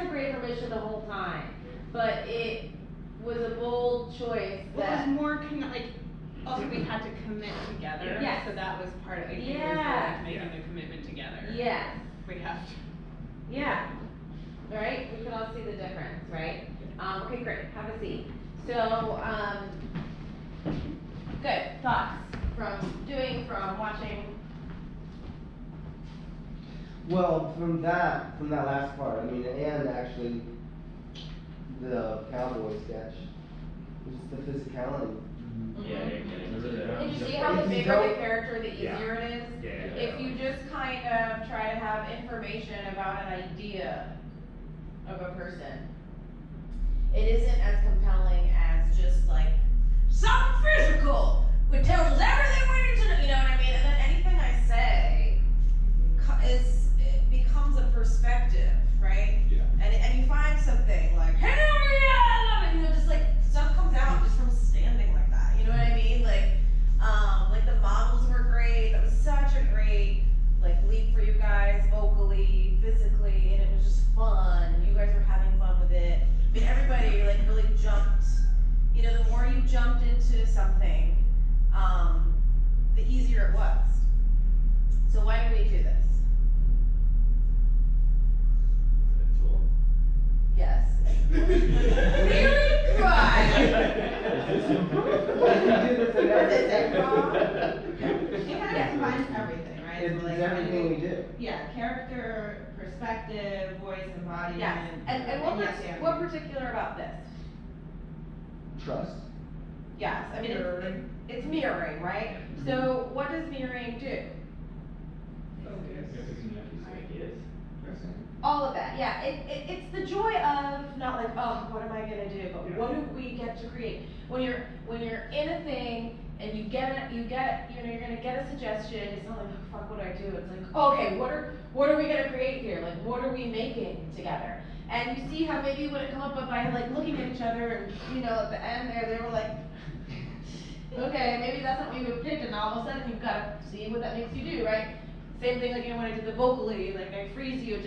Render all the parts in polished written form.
had great information the whole time, but it was a bold choice. Well, it was more also we had to commit together. Yes. So that was part of it. Yeah. Was making the commitment together. Yes. We have to. Yeah. All right. We can all see the difference, right? Okay, great. Have a seat. So, good thoughts from watching. Well, from that last part, I mean, and actually the cowboy sketch, just the physicality. Yeah. And you see how the bigger the character, the easier it is? Yeah. If you just kind of try to have information about an idea of a person, it isn't as compelling as just like, something physical, which tells us everything we need to know, you know what I mean? And then anything I say becomes a perspective, right? Yeah. And you find something like, hell yeah, I love it, you know, just like, stuff comes out just from standing like that, you know what I mean? Like the models were great, that was such a great, leap for you guys, vocally, physically, and it was just fun, and you guys were having fun with it. I mean, everybody, really jumped, you know, the more you jumped into something, the easier it was. So why do we do this? Yes. Very It kind of combines everything, right? It's everything we do. Yeah, character, perspective, voice, embodiment. Yes. And what particular about this? Trust. Yes. I mean, it's mirroring, right? So what does mirroring do? All of that, yeah. It's the joy of not like, oh, what am I gonna do? But what do we get to create? When you're in a thing and you're gonna get a suggestion. It's not like, oh, fuck, what do I do? It's like, okay, what are we gonna create here? Like, what are we making together? And you see how maybe when it come up by looking at each other, and you know, at the end there, they were like, okay, maybe that's not what you would pick, and all of a sudden you've got to see what that makes you do, right? Same thing when I did the vocally, I freeze you.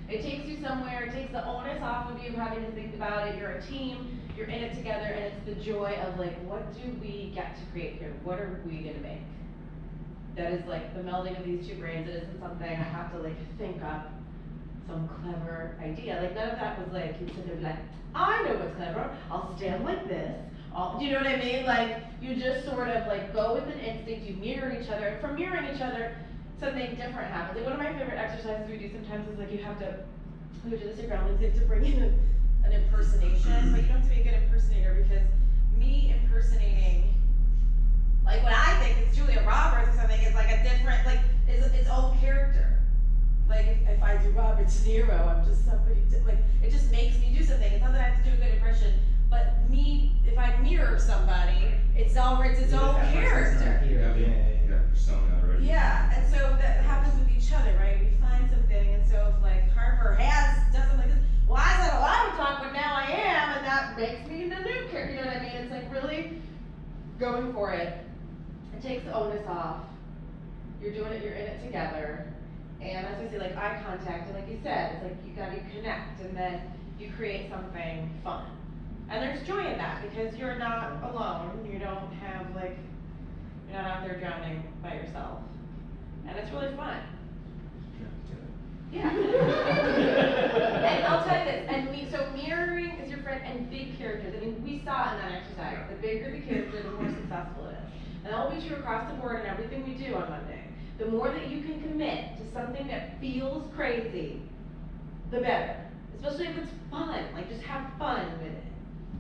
It takes you somewhere, it takes the onus off of you having to think about it. You're a team, you're in it together, and it's the joy of what do we get to create here? What are we gonna make? That is the melding of these two brains. It isn't something I have to think up some clever idea. None of that was you sit there and be like, I know what's clever, I'll stand like this. Do you know what I mean? You just sort of go with an instinct, you mirror each other, and from mirroring each other, something different happens. One of my favorite exercises we do sometimes is we do this at groundlings, you have to bring in an impersonation, but you don't have to be a good impersonator because me impersonating, what I think is Julia Roberts or something is a different, is its own character. If I do Robert De Niro, I'm just somebody, it just makes me do something. It's not that I have to do a good impression, but me, if I mirror somebody, it's its own character. Persona already. Yeah, and so that happens with each other, right? We find something, and so if Harper done something like this, well, I said a lot of talk, but now I am, and that makes me the new character, you know what I mean? It's really going for it. It takes the onus off. You're doing it, you're in it together. And as I say, eye contact, and like you said, it's you gotta connect, and then you create something fun. And there's joy in that, because you're not alone. You don't have, you're not out there drowning by yourself. And it's really fun. Yeah. And I'll tell you this, so mirroring is your friend, and big characters. I mean, we saw in that exercise, the bigger the character, the more successful it is. And that will be true across the board in everything we do on Monday. The more that you can commit to something that feels crazy, the better. Especially if it's fun, just have fun with it.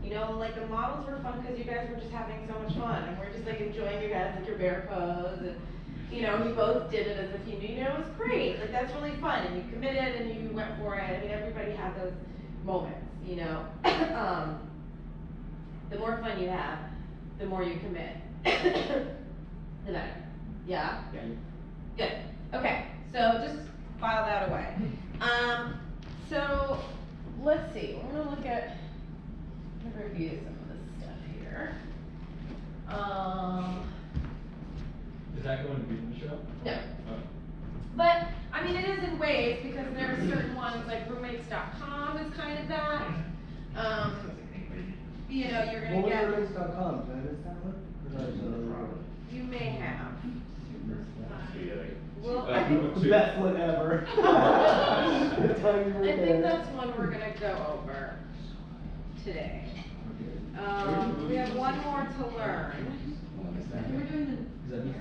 You know, the models were fun because you guys were just having so much fun, and we're just enjoying you guys your bear pose, and you both did it as if you knew, it was great. That's really fun, and you committed and you went for it. I mean, everybody had those moments, the more fun you have, the more you commit. The better. Yeah? Yeah. Good. Okay, so just file that away. So let's see. We're gonna look at review some of this stuff here. Is that going to be in the show? No. Oh. But I mean, it is in ways because there are certain ones roommates.com is is kind of that. You know, you're gonna What was get, roommates.com? Did I miss that one? Or did I just know you may have. that? Well, Uh, I think, The best one ever. The time you were I think there. that's one we're gonna go over today. We have one more to learn. We're doing Is that me?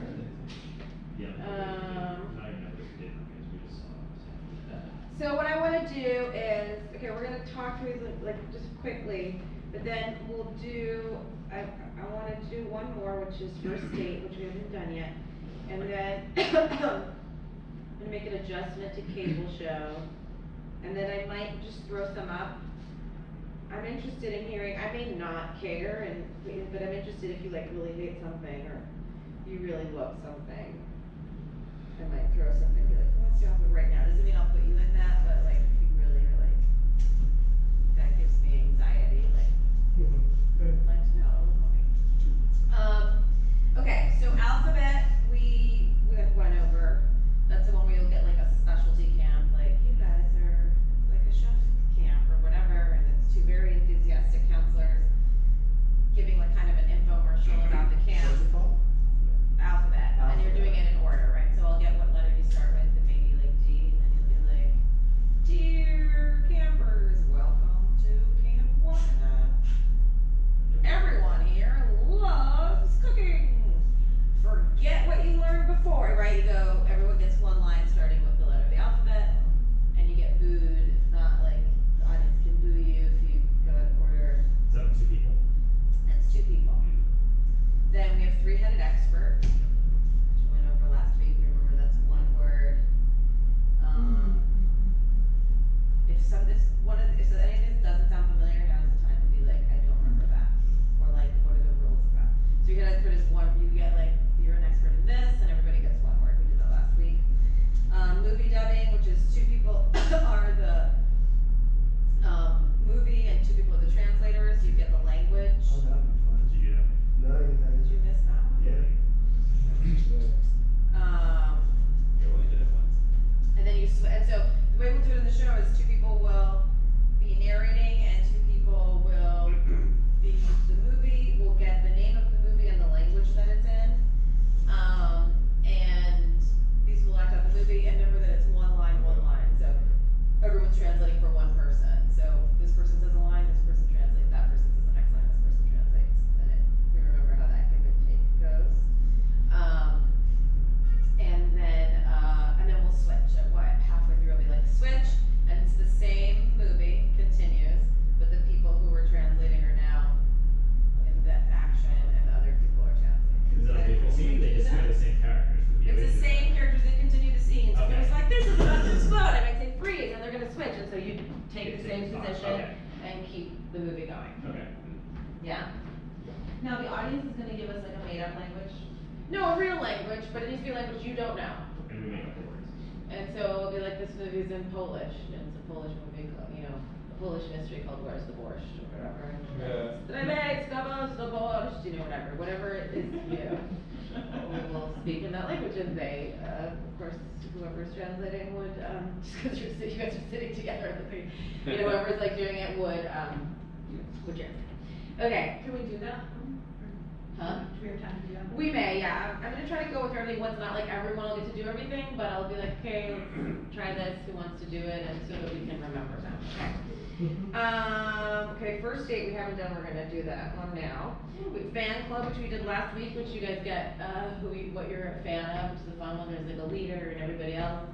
Yeah. Um, I don't even know what we did, because we just saw that. So what I wanna do is, okay, we're gonna talk through these like just quickly, but then we'll do, I wanna do one more, which is first date, which we haven't done yet. And then, I'm gonna make an adjustment to cable show, and then I might just throw some up. I'm interested in hearing, I may not care, but I'm interested if you like really hate something, or you really love something. I might throw something, be like, what's your outfit right now? Doesn't mean I'll put you in that, but like, if you really are like, that gives me anxiety, like, I'd like to know, okay, so alphabet, we went over. That's the one where you'll get like a specialty camp, like, you guys are, it's like a chef camp or whatever, and it's two very enthusiastic counselors giving like kind of an infomercial about the camp. What's it called? Alphabet, and you're doing it in order, right? So I'll get what letter you start with, and maybe like D, and then you'll be like, dear campers, welcome to Camp Wakana. Everyone here loves cooking. Forget what you learned before, right? You go, everyone gets one line starting with the letter of the alphabet, and you get booed. If not, like, the audience can boo you if you go in order. Is that 2 people? That's 2 people. Then we have 3-headed expert, which we went over last week. We remember that's 1 word. If any of this doesn't sound familiar, now's the time to be like, I don't remember that. Or like, what are the rules about? So your head expert is 1, you get like, you're an expert in this, and everybody gets 1 word. We did that last week. Movie dubbing, which is 2 people are the movie and 2 people are the translators. You get the language. Oh, that'd be fun. Did you do that? No, I think that Did is. you miss that one? Yeah. Yeah, we only did it once. And then and so the way we'll do it in the show is 2 people will be narrating and 2 people will be the movie. We'll get the name of the movie and the language that it's in. And these will act out the movie, and remember that it's 1 line, 1 line. So everyone's translating for 1 person. So this person says a line, this person translates, that person says the next line, this person translates. And we remember how that give and take goes. And then we'll switch at halfway through I'll be like switch, and it's the same movie continues, but the people who were translating are now in the action, and the other people are translating. Is that a different scene? They just have the same characters. but It's the original- same characters that continue the scene. So if Okay. it's like this is about to explode, I might say freeze, and they're gonna switch, and so you take the same Okay. position and keep the movie going. Okay. Yeah. Now, the audience is gonna give us like a made-up language. No, a real language, but it needs to be a language you don't know. And we make up the words. And so it'll be like, this movie's in Polish, and it's a Polish movie called, a Polish mystery called Where's the Borscht, or whatever. You know, whatever it is you. We will speak in that language, and they, of course, whoever's translating would, just because you guys are sitting together, whoever's like doing it would translate. Okay. Can we do that? Huh? Do we have time to do that? We may, yeah. I'm gonna try to go with everything. It's not like everyone will get to do everything, but I'll be like, okay, let's try this. Who wants to do it? And so that we can remember them. Okay. Okay. First date we haven't done. We're gonna do that one now. Fan club, which we did last week, which you guys get what you're a fan of, which is the fun one. There's like a leader and everybody else,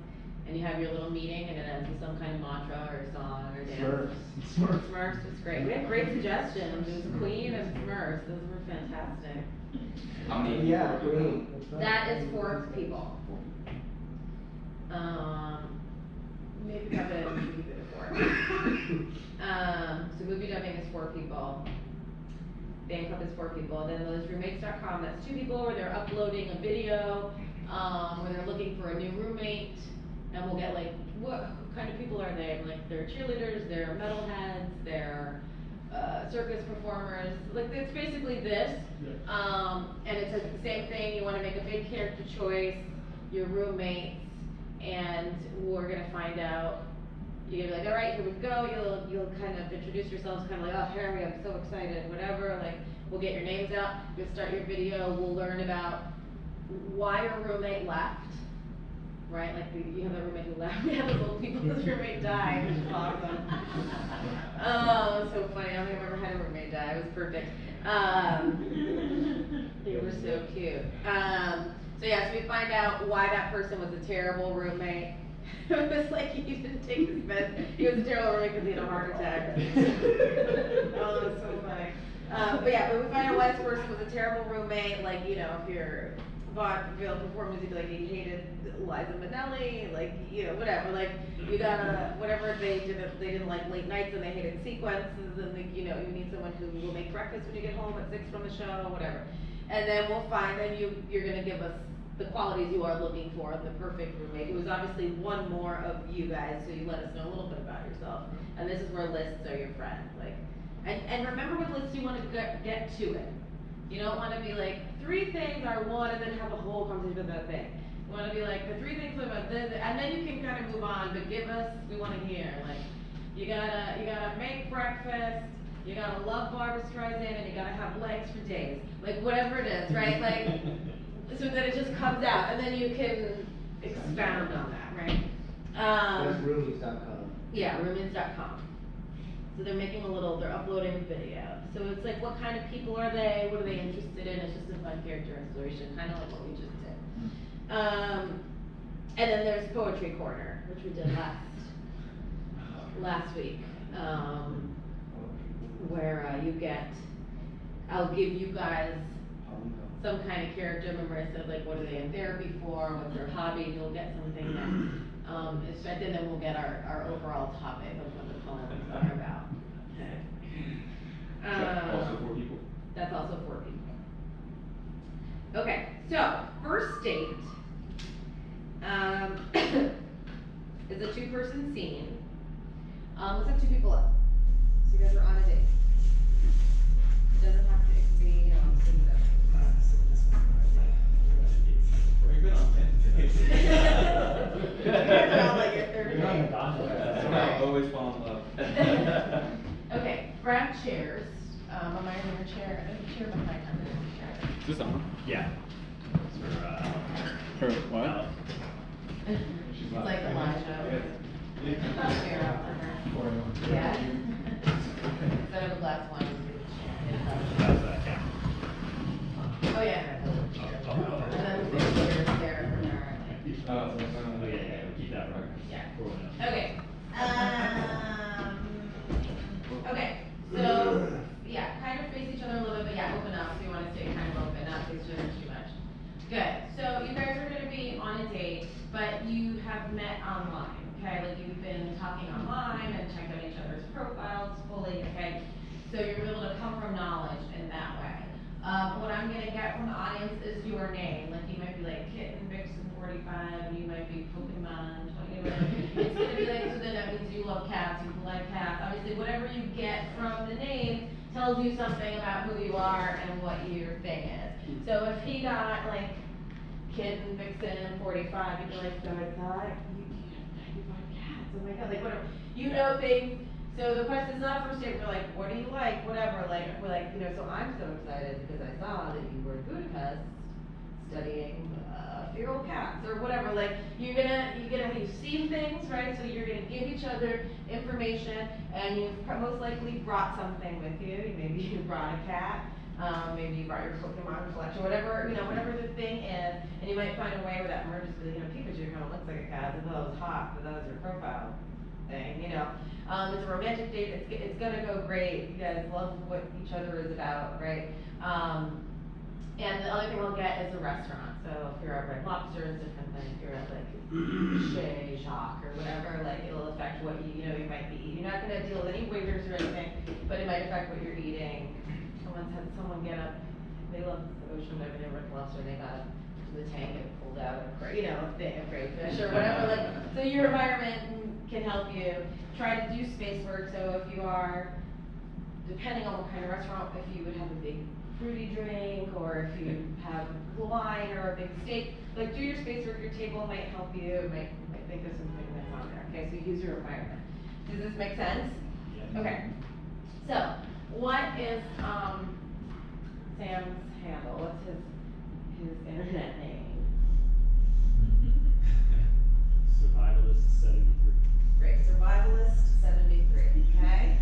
and you have your little meeting, and it ends with some kind of mantra or song or dance. Smurfs was great. We had great suggestions. It was Queen and Smurfs. Those were fantastic. How many? Yeah, people are doing green. That is 4 people. Maybe have it keep it at 4. So movie dubbing is 4 people. Fan club is 4 people. Then there's roommates.com. That's 2 people where they're uploading a video, where they're looking for a new roommate, and we'll get like what kind of people are they? Like they're cheerleaders, they're metalheads, they're circus performers. Like it's basically this. And it says the same thing. You want to make a big character choice, your roommates, and we're gonna find out You're gonna be like, all right, here we go. You'll kind of introduce yourselves, kind of like, oh, Harry, I'm so excited, whatever. Like, we'll get your names out. You'll start your video. We'll learn about why your roommate left. Right, like you have a roommate who left. We have those old people whose roommate died, which is awesome. Oh, it's so funny. I don't think I've ever had a roommate die. It was perfect. They were so cute. So yeah, so we find out why that person was a terrible roommate. It was like he didn't take his meds. He was a terrible roommate because he had a heart attack. Oh, that's so funny. But we find out why this person was a terrible roommate. Like, you know, if you're vaudeville performance, you'd be like, he hated Liza Minnelli, like, you know, whatever, like, you gotta, whatever they didn't like late nights and they hated sequences and, like, you know, you need someone who will make breakfast when you get home at 6 from the show, whatever. And then we'll find, then you're gonna give us the qualities you are looking for, the perfect roommate. It was obviously one more of you guys, so you let us know a little bit about yourself. And this is where lists are your friend, like, and remember with lists, you wanna get to it. You don't wanna be like, 3 things are one, and then have a whole conversation about that thing. You wanna be like, the 3 things about this, and then you can kind of move on, but give us, we wanna hear, like, you gotta make breakfast, you gotta love Barbra Streisand, and you gotta have legs for days. Like, whatever it is, right? Like, so that it just comes out, and then you can expound on that, right? That's roomies.com. Yeah, roomies.com. So they're they're uploading a video. So it's like, what kind of people are they? What are they interested in? It's just a fun character exploration, kind of like what we just did. And then there's Poetry Corner, which we did last week, where I'll give you guys some kind of character. Remember I said, like, what are they in therapy for? What's their hobby? You'll get something that is set, and then we'll get our overall topic of what the poems are about. Also 4 people? That's also 4 people. Okay, so first date is a 2-person scene. Let's have 2 people up. So you guys are on a date. It doesn't have to be, you know, Very good on you guys are all like your third You're on the date. dot. I always fall in love. Okay, grab chairs. Am I in your chair? There's a chair behind her. Is this on? Yeah. For what? Alex. It's like Elijah. Chair out for her. Yeah. Instead of a glass wine. That's camera. Oh, yeah. And then the chairs there for her. Oh, yeah, we keep that right. Yeah. Okay. Okay. So, yeah, kind of face each other a little bit, but yeah, open up. So you want to stay kind of open, not face each other too much. Good. So you guys are going to be on a date, but you have met online, okay? Like you've been talking online and checked out each other's profiles fully, okay? So you're able to come from knowledge in that way. What I'm going to get from the audience is your name. Like you might be like Kitten Vixen 45, and you might be Pokemon 20. It's going to be like, so then that means you love cats, you like cats. Obviously, whatever you get from the name tells you something about who you are and what your thing is. So if he got like Kitten Vixen 45, you'd be like, so I thought you like cats. Oh my god, like whatever. You know things. So the question is not first date, we're like, what do you like, whatever, like, we're like, you know, so I'm so excited because I saw that you were in Budapest studying feral cats or whatever, like, you've seen things, right, so you're gonna give each other information and you've most likely brought something with you, maybe you brought a cat, maybe you brought your Pokemon collection, whatever, you know, whatever the thing is, and you might find a way with that merge to, you know, Pikachu kind of looks like a cat, I thought it was hot, but that was your profile thing, you know. It's a romantic date, it's gonna go great, you guys love what each other is about, right? And the other thing we'll get is a restaurant, so if you're at Red Lobster, it's different than if you're at like Chez Jacques or whatever, like it'll affect what you know you might be eating. You're not gonna deal with any waiters or anything, but it might affect what you're eating. Someone's had someone get up, they love the ocean, whatever, they were at Red Lobster, they got up to the tank and pulled out a, you know, a crayfish or whatever, like, so your environment can help you. Try to do space work, so if you are, depending on what kind of restaurant, if you would have a big fruity drink, or if you have wine or a big steak, like do your space work, your table might help you, might think of something that's on there, okay, so use your environment. Does this make sense? Yeah. Okay. So, what is, Sam's handle? What's his internet name? Survivalist 73. Great, Survivalist 73, okay?